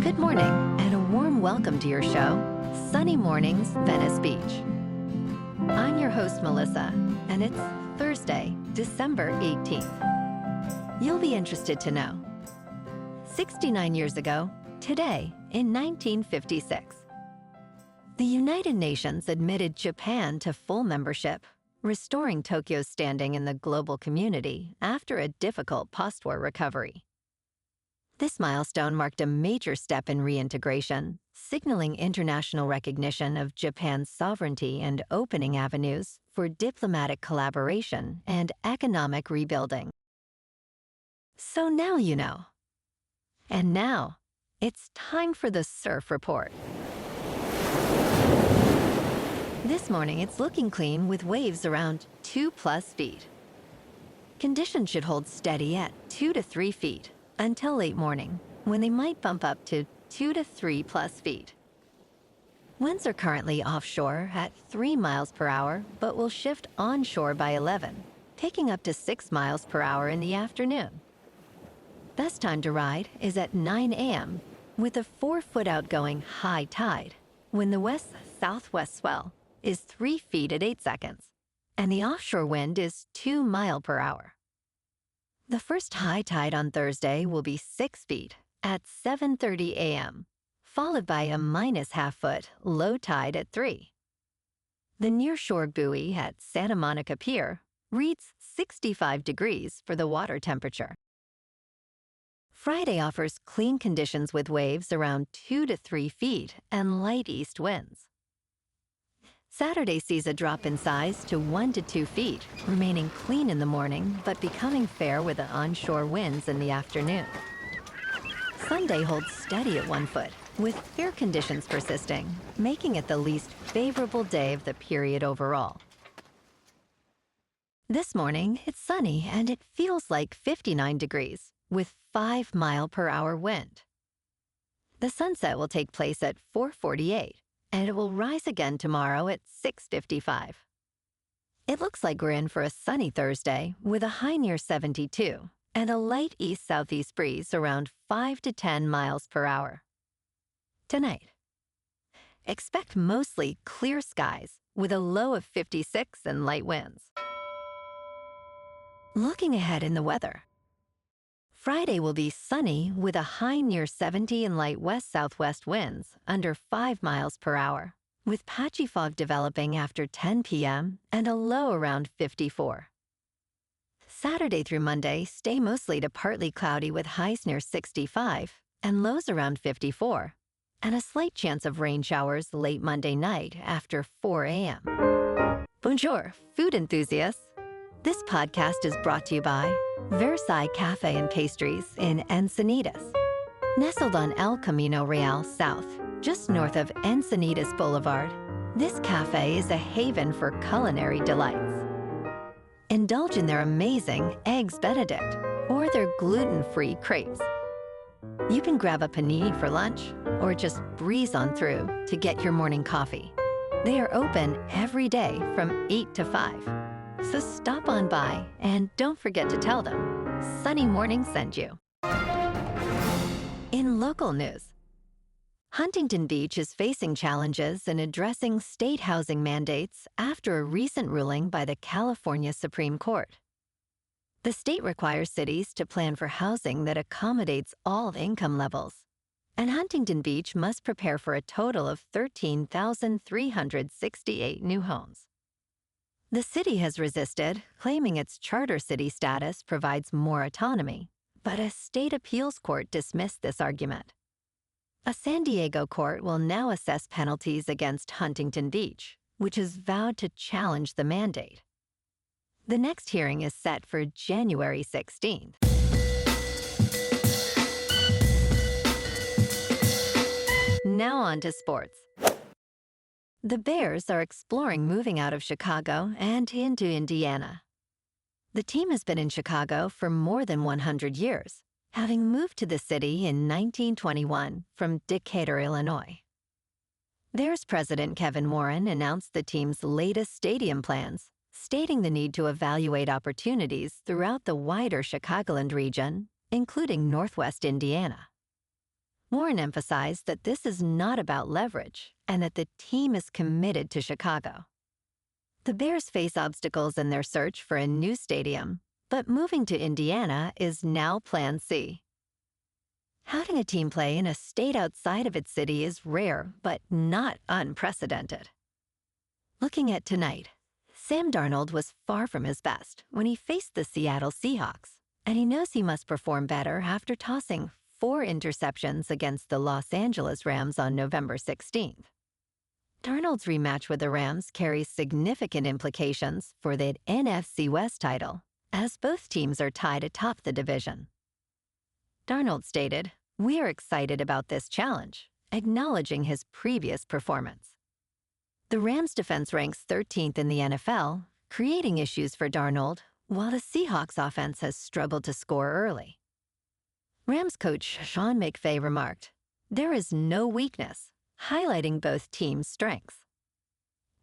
Good morning, and a warm welcome to your show, Sunny Mornings, Venice Beach. I'm your host, Melissa, and it's Thursday, December 18th. You'll be interested to know. 69 years ago, today, in 1956, the United Nations admitted Japan to full membership, restoring Tokyo's standing in the global community after a difficult post-war recovery. This milestone marked a major step in reintegration, signaling international recognition of Japan's sovereignty and opening avenues for diplomatic collaboration and economic rebuilding. So now you know. And now, it's time for the Surf Report. This morning, it's looking clean with waves around 2+ feet. Conditions should hold steady at 2 to 3 feet until late morning, when they might bump up to 2 to 3+ feet. Winds are currently offshore at 3 miles per hour, but will shift onshore by 11, picking up to 6 miles per hour in the afternoon. Best time to ride is at 9 a.m. with a 4-foot outgoing high tide, when the west-southwest swell is 3 feet at 8 seconds, and the offshore wind is 2 miles per hour. The first high tide on Thursday will be 6 feet at 7:30 a.m., followed by a -0.5 foot low tide at 3. The nearshore buoy at Santa Monica Pier reads 65 degrees for the water temperature. Friday offers clean conditions with waves around 2 to 3 feet and light east winds. Saturday sees a drop in size to 1 to 2 feet, remaining clean in the morning but becoming fair with the onshore winds in the afternoon. Sunday holds steady at 1 foot, with fair conditions persisting, making it the least favorable day of the period overall. This morning, it's sunny and it feels like 59 degrees, with 5 mile per hour wind. The sunset will take place at 4:48. And it will rise again tomorrow at 6:55. It looks like we're in for a sunny Thursday with a high near 72 and a light east-southeast breeze around 5 to 10 miles per hour. Tonight, expect mostly clear skies with a low of 56 and light winds. Looking ahead in the weather, Friday will be sunny with a high near 70 and light west-southwest winds under 5 miles per hour, with patchy fog developing after 10 p.m. and a low around 54. Saturday through Monday stay mostly to partly cloudy with highs near 65 and lows around 54, and a slight chance of rain showers late Monday night after 4 a.m. Bonjour, food enthusiasts. This podcast is brought to you by Versailles Cafe and Pastries in Encinitas. Nestled on El Camino Real South, just north of Encinitas Boulevard, this cafe is a haven for culinary delights. Indulge in their amazing Eggs Benedict or their gluten-free crepes. You can grab a panini for lunch or just breeze on through to get your morning coffee. They are open every day from 8 to 5. So stop on by and don't forget to tell them Sunny Morning sent you. In local news, Huntington Beach is facing challenges in addressing state housing mandates after a recent ruling by the California Supreme Court. The state requires cities to plan for housing that accommodates all income levels, and Huntington Beach must prepare for a total of 13,368 new homes. The city has resisted, claiming its charter city status provides more autonomy, but a state appeals court dismissed this argument. A San Diego court will now assess penalties against Huntington Beach, which has vowed to challenge the mandate. The next hearing is set for January 16th. Now on to sports. The Bears are exploring moving out of Chicago and into Indiana. The team has been in Chicago for more than 100 years, having moved to the city in 1921 from Decatur, Illinois. Bears president Kevin Warren announced the team's latest stadium plans, stating the need to evaluate opportunities throughout the wider Chicagoland region, including Northwest Indiana. Warren emphasized that this is not about leverage and that the team is committed to Chicago. The Bears face obstacles in their search for a new stadium, but moving to Indiana is now Plan C. Having a team play in a state outside of its city is rare, but not unprecedented. Looking at tonight, Sam Darnold was far from his best when he faced the Seattle Seahawks, and he knows he must perform better after tossing 4 interceptions against the Los Angeles Rams on November 16th. Darnold's rematch with the Rams carries significant implications for the NFC West title, as both teams are tied atop the division. Darnold stated, "We are excited about this challenge," acknowledging his previous performance. The Rams' defense ranks 13th in the NFL, creating issues for Darnold, while the Seahawks' offense has struggled to score early. Rams coach Sean McVay remarked, "There is no weakness," highlighting both teams' strengths.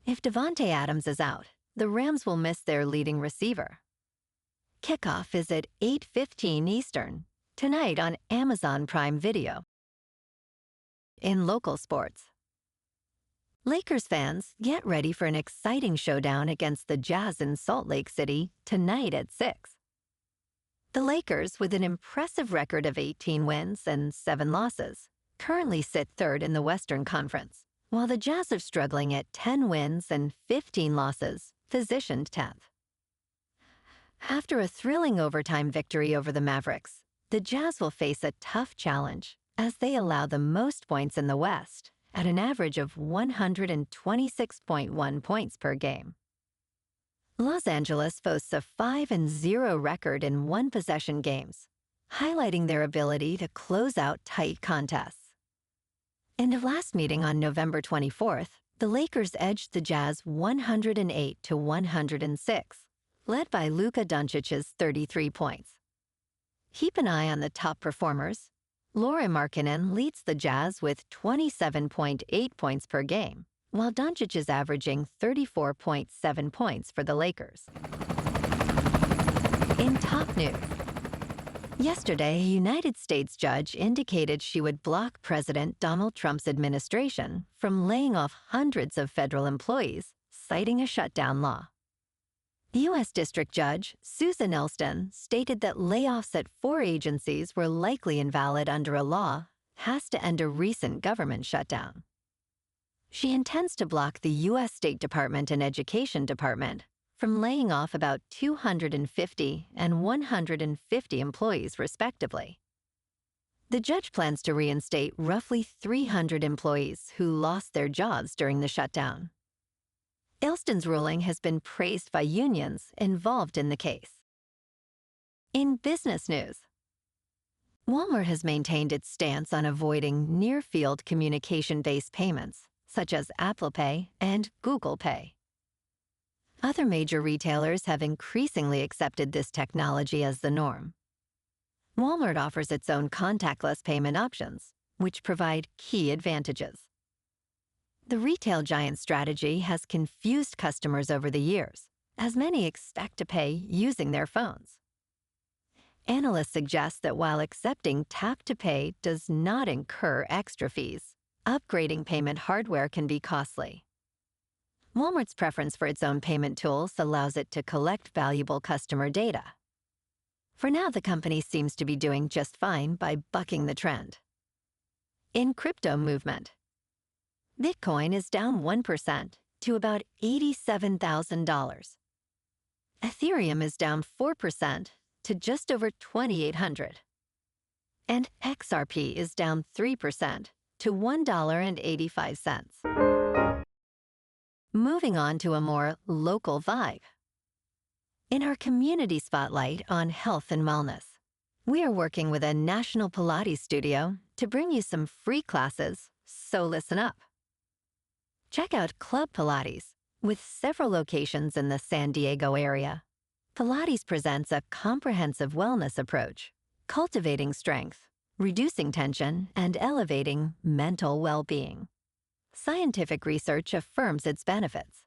If Davante Adams is out, the Rams will miss their leading receiver. Kickoff is at 8:15 Eastern, tonight on Amazon Prime Video. In local sports, Lakers fans, get ready for an exciting showdown against the Jazz in Salt Lake City tonight at 6. The Lakers, with an impressive record of 18 wins and 7 losses, currently sit third in the Western Conference, while the Jazz are struggling at 10 wins and 15 losses, positioned 10th. After a thrilling overtime victory over the Mavericks, the Jazz will face a tough challenge as they allow the most points in the West at an average of 126.1 points per game. Los Angeles boasts a 5-0 record in one-possession games, highlighting their ability to close out tight contests. In the last meeting on November 24th, the Lakers edged the Jazz 108-106, led by Luka Doncic's 33 points. Keep an eye on the top performers. Lauri Markkanen leads the Jazz with 27.8 points per game, while Doncic is averaging 34.7 points for the Lakers. In top news, yesterday, a United States judge indicated she would block President Donald Trump's administration from laying off hundreds of federal employees, citing a shutdown law. The U.S. District Judge Susan Elston stated that layoffs at 4 agencies were likely invalid under a law passed to end a recent government shutdown. She intends to block the U.S. State Department and Education Department from laying off about 250 and 150 employees, respectively. The judge plans to reinstate roughly 300 employees who lost their jobs during the shutdown. Elston's ruling has been praised by unions involved in the case. In business news, Walmart has maintained its stance on avoiding near-field communication-based payments, such as Apple Pay and Google Pay. Other major retailers have increasingly accepted this technology as the norm. Walmart offers its own contactless payment options, which provide key advantages. The retail giant strategy has confused customers over the years, as many expect to pay using their phones. Analysts suggest that while accepting tap-to-pay does not incur extra fees, upgrading payment hardware can be costly. Walmart's preference for its own payment tools allows it to collect valuable customer data. For now, the company seems to be doing just fine by bucking the trend. In crypto movement, Bitcoin is down 1% to about $87,000. Ethereum is down 4% to just over 2,800. And XRP is down 3% to $1.85. Moving on to a more local vibe. In our community spotlight on health and wellness, we are working with a national Pilates studio to bring you some free classes, so listen up. Check out Club Pilates, with several locations in the San Diego area. Pilates presents a comprehensive wellness approach, cultivating strength, reducing tension, and elevating mental well-being. Scientific research affirms its benefits.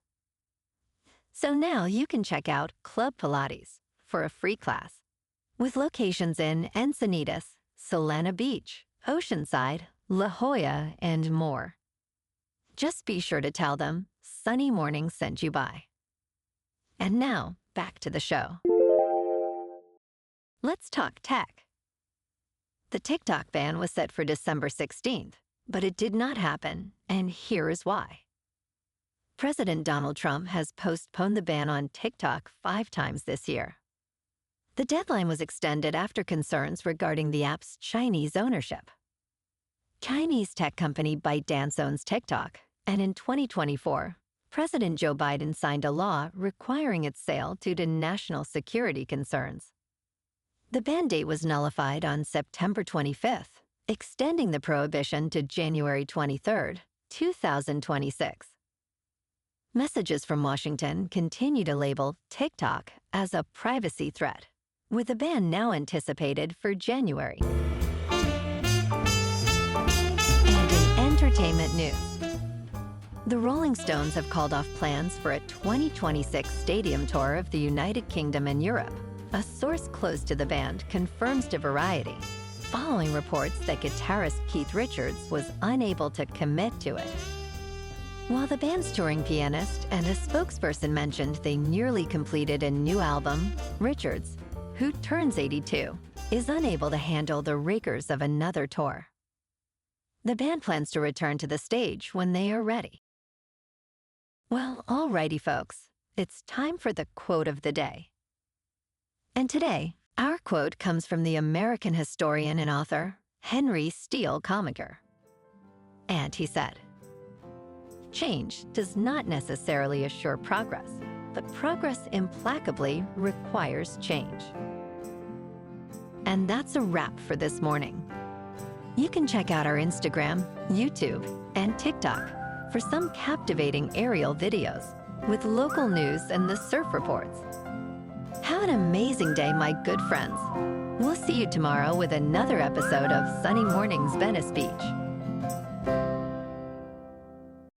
So now you can check out Club Pilates for a free class, with locations in Encinitas, Solana Beach, Oceanside, La Jolla, and more. Just be sure to tell them Sunny Morning sent you by. And now, back to the show. Let's talk tech. The TikTok ban was set for December 16th, but it did not happen, and here is why. President Donald Trump has postponed the ban on TikTok 5 times this year. The deadline was extended after concerns regarding the app's Chinese ownership. Chinese tech company ByteDance owns TikTok, and in 2024, President Joe Biden signed a law requiring its sale due to national security concerns. The ban date was nullified on September 25th, extending the prohibition to January 23, 2026. Messages from Washington continue to label TikTok as a privacy threat, with the ban now anticipated for January. And in entertainment news, the Rolling Stones have called off plans for a 2026 stadium tour of the United Kingdom and Europe. A source close to the band confirms to Variety, following reports that guitarist Keith Richards was unable to commit to it. While the band's touring pianist and a spokesperson mentioned they nearly completed a new album, Richards, who turns 82, is unable to handle the rigors of another tour. The band plans to return to the stage when they are ready. Well, alrighty folks, it's time for the quote of the day. And today, our quote comes from the American historian and author, Henry Steele Comaker. And he said, "Change does not necessarily assure progress, but progress implacably requires change." And that's a wrap for this morning. You can check out our Instagram, YouTube, and TikTok for some captivating aerial videos with local news and the surf reports. Have an amazing day, my good friends. We'll see you tomorrow with another episode of Sunny Mornings Venice Beach.